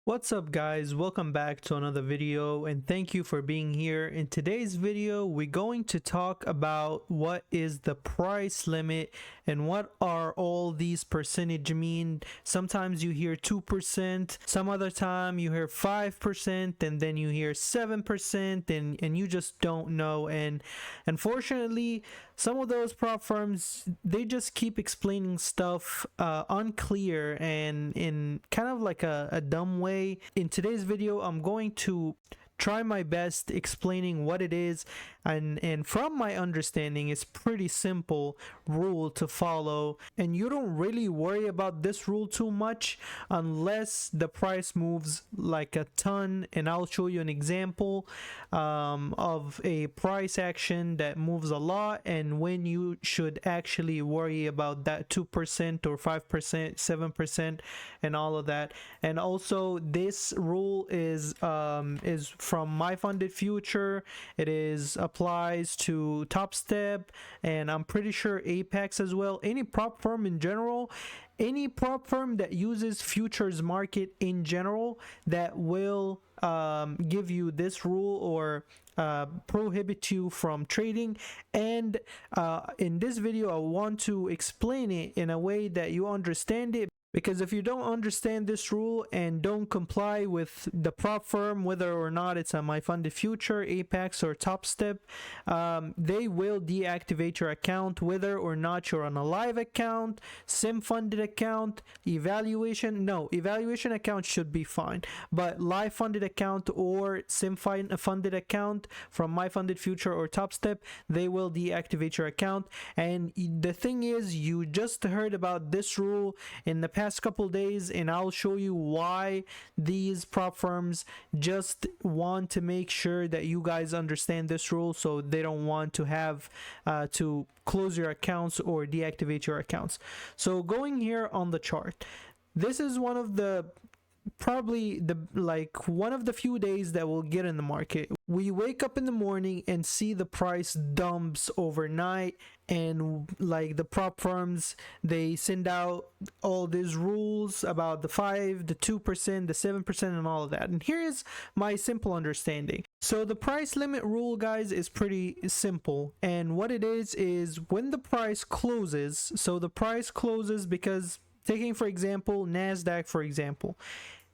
What's up guys, welcome back to another video and thank you for being here. In today's video we're going to talk about what is the price limit and what are all these percentage mean. Sometimes you hear 2%, some other time you hear 5%, and then you hear 7%, and you just don't know. And unfortunately some of those prop firms, they just keep explaining stuff unclear and in kind of like a dumb way. In today's video I'm going to try my best explaining what it is, and from my understanding it's pretty simple rule to follow, and you don't really worry about this rule too much unless the price moves like a ton. And I'll show you an example of a price action that moves a lot and when you should actually worry about that 2% or 5%, 7%, and all of that. And also this rule is from MyFundedFutures. It is applies to Top Step, and I'm pretty sure Apex as well. Any prop firm in general, any prop firm that uses futures market in general, that will give you this rule or prohibit you from trading. And in this video I want to explain it in a way that you understand it, because if you don't understand this rule and don't comply with the prop firm, whether or not it's a MyFundedFutures, Apex, or Top Step, they will deactivate your account, whether or not you're on a live account, sim funded account, evaluation account should be fine, but live funded account or sim funded account from MyFundedFutures or Top Step, they will deactivate your account. And the thing is, you just heard about this rule in the past couple days, and I'll show you why these prop firms just want to make sure that you guys understand this rule, so they don't want to have to close your accounts or deactivate your accounts. So going here on the chart, this is one of the one of the few days that we'll get in the market. We wake up in the morning and see the price dumps overnight, and like the prop firms, they send out all these rules about the 5%, the 2%, the 7%, and all of that. And here's my simple understanding. So the price limit rule, guys, is pretty simple, and what it is when the price closes, so the price closes because, taking for example NASDAQ for example,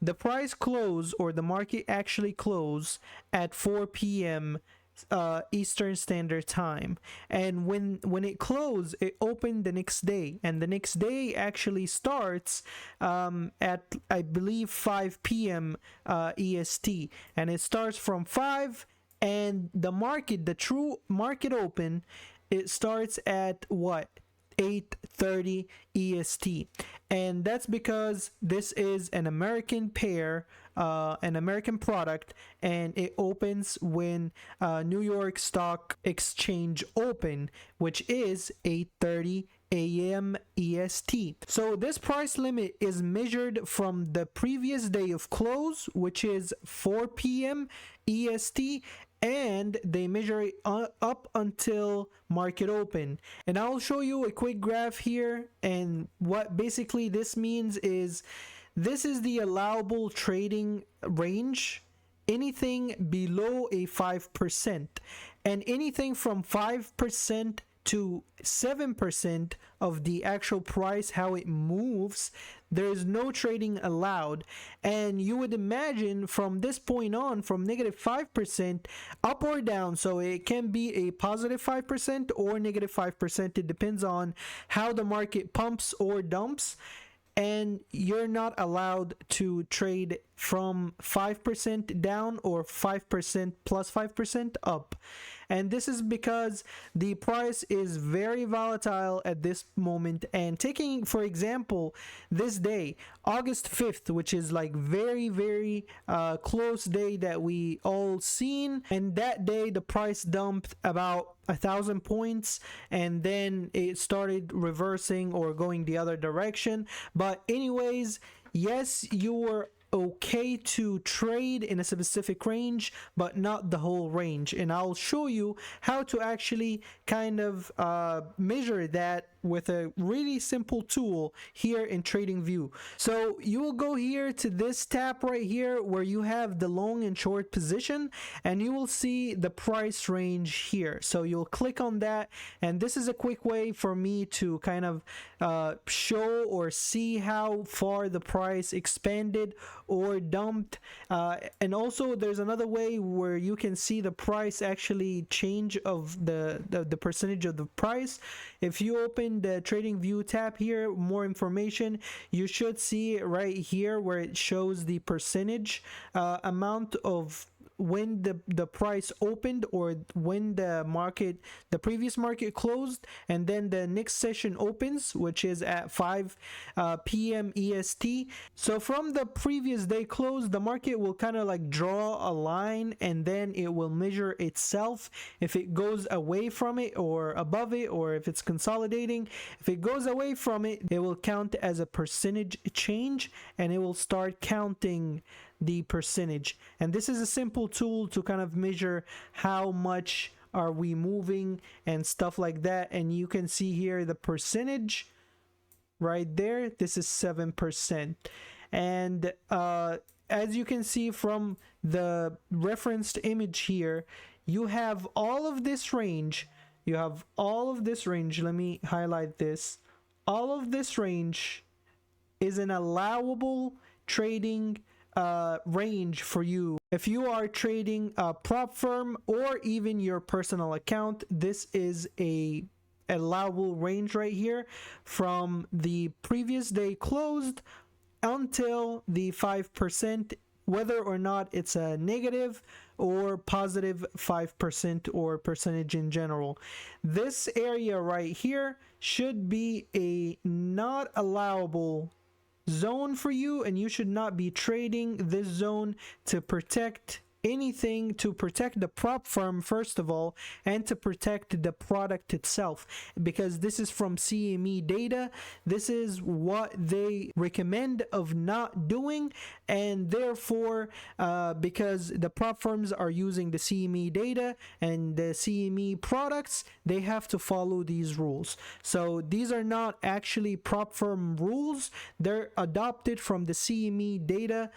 the price close, or the market actually close at 4 p.m. Eastern Standard Time, and when it closed, it opened the next day, and the next day actually starts at, I believe, 5 p.m. EST, and it starts from 5, and the true market open, it starts at what, 8:30 EST. And that's because this is an American pair, an American product, and it opens when New York Stock Exchange open, which is 8:30 a.m. EST. So this price limit is measured from the previous day of close, which is 4 p.m. EST, and they measure it up until market open. And I'll show you a quick graph here, and what basically this means is this is the allowable trading range, anything below a 5%, and anything from 5% to 7% of the actual price, how it moves, there is no trading allowed. And you would imagine from this point on, from negative 5% up or down, so it can be a positive 5% or negative 5%, it depends on how the market pumps or dumps, and you're not allowed to trade from 5% down or 5% plus 5% up. And this is because the price is very volatile at this moment. And taking for example this day, August 5th, which is like very close day that we all seen, and that day the price dumped about 1,000 points, and then it started reversing or going the other direction. But anyways, yes, you were okay to trade in a specific range, but not the whole range, and I'll show you how to actually kind of measure that with a really simple tool here in TradingView. So you will go here to this tab right here where you have the long and short position, and you will see the price range here. So you'll click on that, and this is a quick way for me to kind of show or see how far the price expanded or dumped. And also there's another way where you can see the price actually change of the percentage of the price. If you open the TradingView tab here, more information, you should see it right here where it shows the percentage amount of when the price opened or when the previous market closed, and then the next session opens, which is at 5 p.m. EST. So from the previous day close, the market will kind of like draw a line, and then it will measure itself if it goes away from it or above it, or if it's consolidating. If it goes away from it, it will count as a percentage change, and it will start counting the percentage. And this is a simple tool to kind of measure how much are we moving and stuff like that. And you can see here the percentage right there. This is 7%. And as you can see from the referenced image here, you have all of this range. You have all of this range. Let me highlight this. All of this range is an allowable trading range for you. If you are trading a prop firm or even your personal account, this is a allowable range right here from the previous day closed until the 5%, whether or not it's a negative or positive 5% or percentage in general. This area right here should be a not allowable zone for you, and you should not be trading this zone to protect anything, to protect the prop firm first of all, and to protect the product itself, because this is from CME data. This is what they recommend of not doing, and therefore because the prop firms are using the CME data and the CME products, they have to follow these rules. So these are not actually prop firm rules, they're adopted from the CME data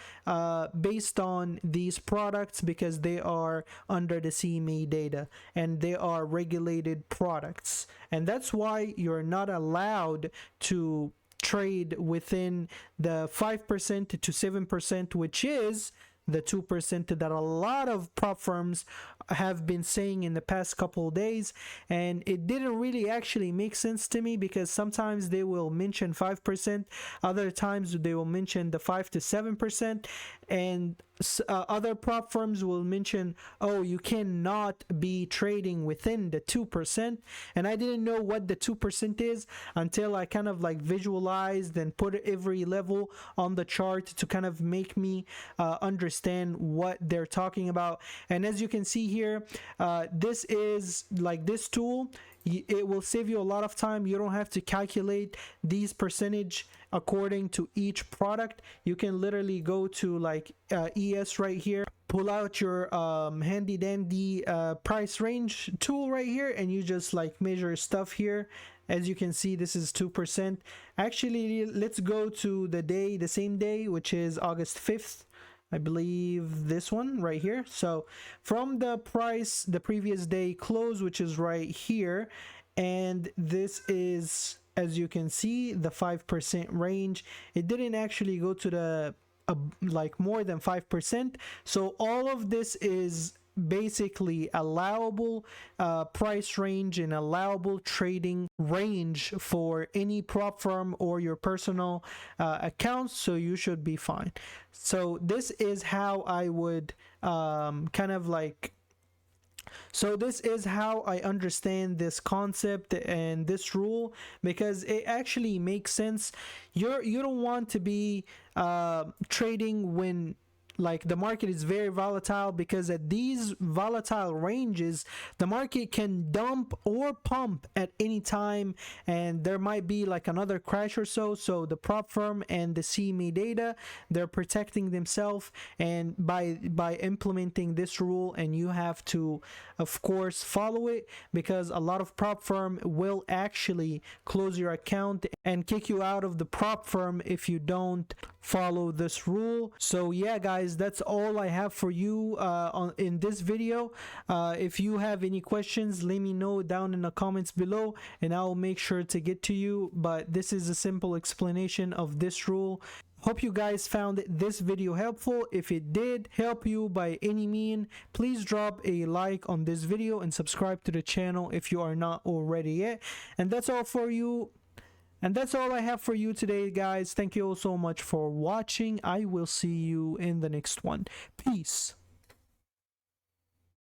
based on these products, because they are under the CME data and they are regulated products. And that's why you're not allowed to trade within the 5% to 7%, which is the 2% that a lot of prop firms have been saying in the past couple of days. And it didn't really actually make sense to me, because sometimes they will mention 5%, other times they will mention the 5 to 7%, and other prop firms will mention, oh, you cannot be trading within the 2%. And I didn't know what the 2% is until I kind of like visualized and put every level on the chart to kind of make me understand what they're talking about. And as you can see here, this is like this tool, it will save you a lot of time. You don't have to calculate these percentage according to each product. You can literally go to like ES right here, pull out your handy dandy price range tool right here, and you just like measure stuff here. As you can see, this is 2%. Actually, let's go to the same day, which is August 5th. I believe this one right here. So from the price, the previous day close, which is right here, and this is, as you can see, the 5% range. It didn't actually go to the like more than 5%. So all of this is basically allowable price range and allowable trading range for any prop firm or your personal accounts, so you should be fine. So this is how I would so this is how I understand this concept and this rule, because it actually makes sense. You don't want to be trading when like the market is very volatile, because at these volatile ranges the market can dump or pump at any time, and there might be like another crash or so. So the prop firm and the CME data, they're protecting themselves, and by implementing this rule, and you have to of course follow it, because a lot of prop firm will actually close your account and kick you out of the prop firm if you don't follow this rule. So yeah guys, that's all I have for you in this video. If you have any questions, let me know down in the comments below and I'll make sure to get to you. But this is a simple explanation of this rule. Hope you guys found this video helpful. If it did help you by any mean, please drop a like on this video and subscribe to the channel if you are not already yet. And that's all for you. And that's all I have for you today, guys. Thank you all so much for watching. I will see you in the next one. Peace.